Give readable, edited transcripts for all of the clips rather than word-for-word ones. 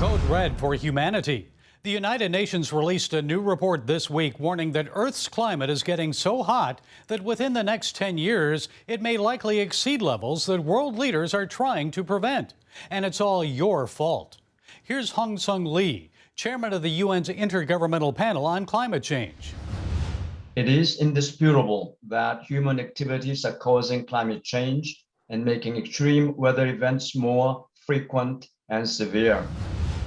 Code red for humanity. The United Nations released a new report this week warning that Earth's climate is getting so hot that within the next 10 years, it may likely exceed levels that world leaders are trying to prevent. And it's all your fault. Here's Hong Sung Lee, chairman of the UN's Intergovernmental Panel on Climate Change. It is indisputable that human activities are causing climate change and making extreme weather events more frequent and severe.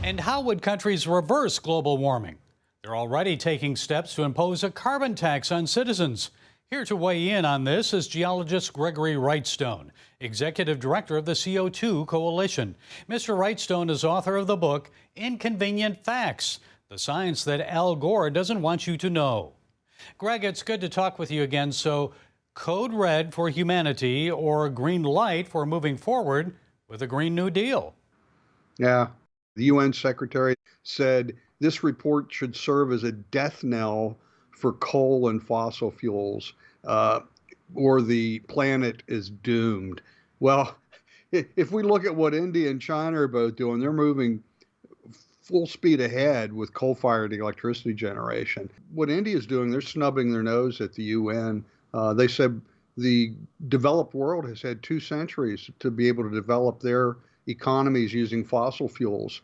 And how would countries reverse global warming? They're already taking steps to impose a carbon tax on citizens. Here to weigh in on this is geologist Gregory Wrightstone, executive director of the CO2 Coalition. Mr. Wrightstone is author of the book Inconvenient Facts, the science that Al Gore doesn't want you to know. Greg, it's good to talk with you again. So, code red for humanity or green light for moving forward with a Green New Deal? Yeah. The UN secretary said this report should serve as a death knell for coal and fossil fuels, or the planet is doomed. Well, if we look at what India and China are both doing, they're moving full speed ahead with coal-fired electricity generation. What India is doing, they're snubbing their nose at the UN. They said the developed world has had 2 centuries to be able to develop their economies using fossil fuels.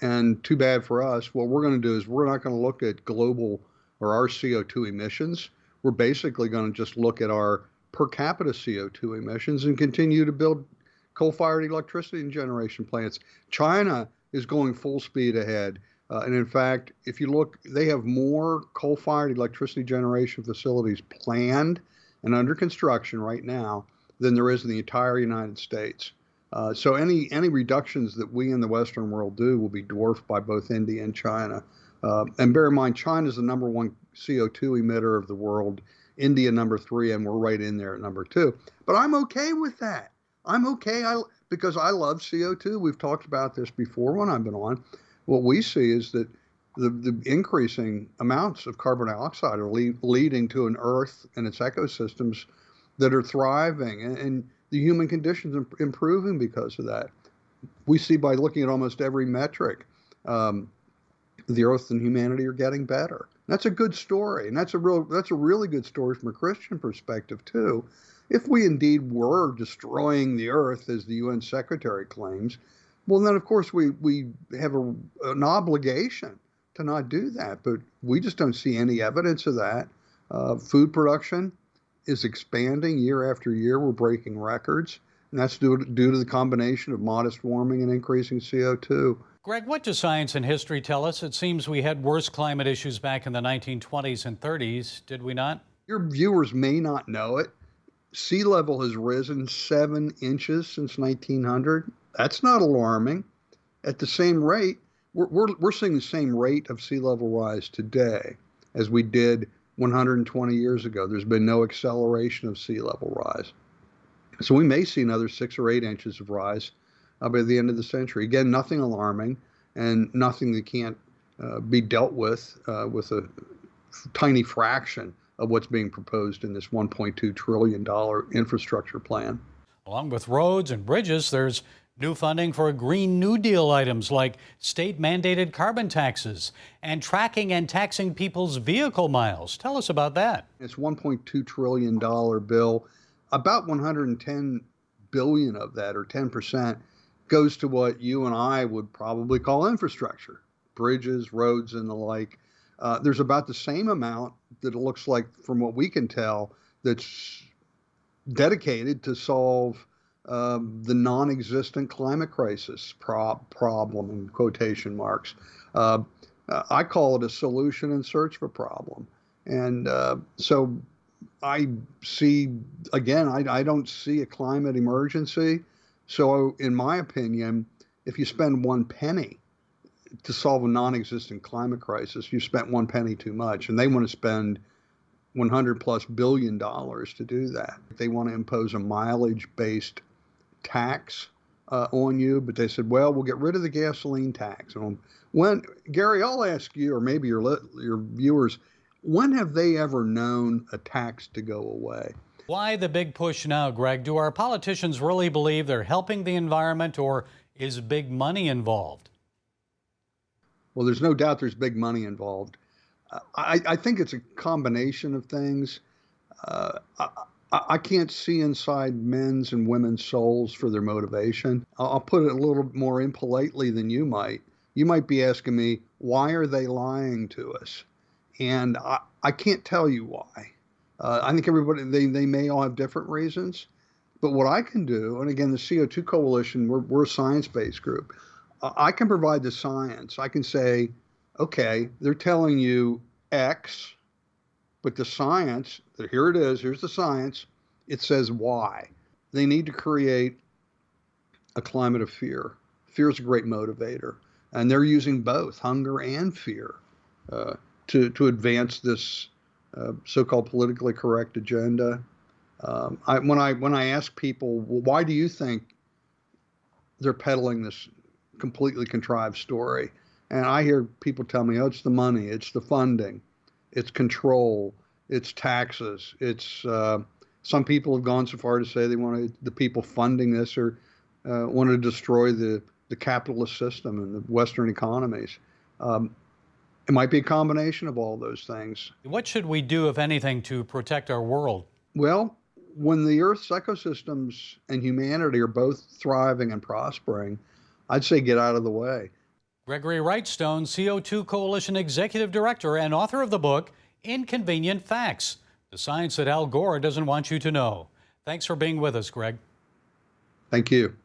And too bad for us. What we're going to do is we're not going to look at global or our CO2 emissions. We're basically going to just look at our per capita CO2 emissions and continue to build coal-fired electricity and generation plants. China is going full speed ahead. And in fact, if you look, they have more coal-fired electricity generation facilities planned and under construction right now than there is in the entire United States. So any reductions that we in the Western world do will be dwarfed by both India and China. And bear in mind, China is the #1 CO2 emitter of the world, India #3, and we're right in there at #2. But I'm okay with that. I'm okay because I love CO2. We've talked about this before when I've been on. What we see is that the increasing amounts of carbon dioxide are leading to an Earth and its ecosystems that are thriving, and the human conditions are improving because of that. We see by looking at almost every metric, the Earth and humanity are getting better. That's a good story, and that's a really good story from a Christian perspective too. If we indeed were destroying the Earth, as the UN Secretary claims, well, then of course we have an obligation to not do that. But we just don't see any evidence of that. Food production is expanding year after year. We're breaking records, and that's due to the combination of modest warming and increasing CO2. Greg, what does science and history tell us? It seems we had worse climate issues back in the 1920s and 30s, did we not? Your viewers may not know it. Sea level has risen 7 inches since 1900. That's not alarming. At the same rate, we're seeing the same rate of sea level rise today as we did 120 years ago. There's been no acceleration of sea level rise. So we may see another 6 or 8 inches of rise by the end of the century. Again, nothing alarming and nothing that can't be dealt with a tiny fraction of what's being proposed in this $1.2 trillion infrastructure plan. Along with roads and bridges, there's new funding for Green New Deal items like state-mandated carbon taxes and tracking and taxing people's vehicle miles. Tell us about that. It's $1.2 trillion bill. About $110 billion of that, or 10%, goes to what you and I would probably call infrastructure, bridges, roads, and the like. There's about the same amount that it looks like, from what we can tell, that's dedicated to solve the non-existent climate crisis problem, in quotation marks. I call it a solution in search of a problem. And so I see, again, I don't see a climate emergency. So in my opinion, if you spend 1 penny to solve a non-existent climate crisis, you spent 1 penny too much. And they want to spend $100+ billion to do that. They want to impose a mileage-based tax on you, but they said, well, we'll get rid of the gasoline tax. And when, Gary, I'll ask you, or maybe your viewers, when have they ever known a tax to go away? Why the big push now, Greg? Do our politicians really believe they're helping the environment, or is big money involved? Well, there's no doubt there's big money involved. I think it's a combination of things. I can't see inside men's and women's souls for their motivation. I'll put it a little more impolitely than you might. You might be asking me, why are they lying to us? And I can't tell you why. I think everybody, they may all have different reasons. But what I can do, and again, the CO2 Coalition, we're a science-based group. I can provide the science. I can say, okay, they're telling you X, but the science, here it is, here's the science, it says Y. They need to create a climate of fear. Fear is a great motivator, and they're using both hunger and fear to advance this so-called politically correct agenda. When I ask people, well, why do you think they're peddling this completely contrived story? And I hear people tell me, oh, it's the money, it's the funding, it's control, it's taxes. It's some people have gone so far to say they wanted the people funding this or want to destroy the capitalist system and the Western economies. It might be a combination of all those things. What should we do, if anything, to protect our world? Well, when the Earth's ecosystems and humanity are both thriving and prospering, I'd say get out of the way. Gregory Wrightstone, CO2 Coalition Executive Director and author of the book, Inconvenient Facts, the science that Al Gore doesn't want you to know. Thanks for being with us, Greg. Thank you.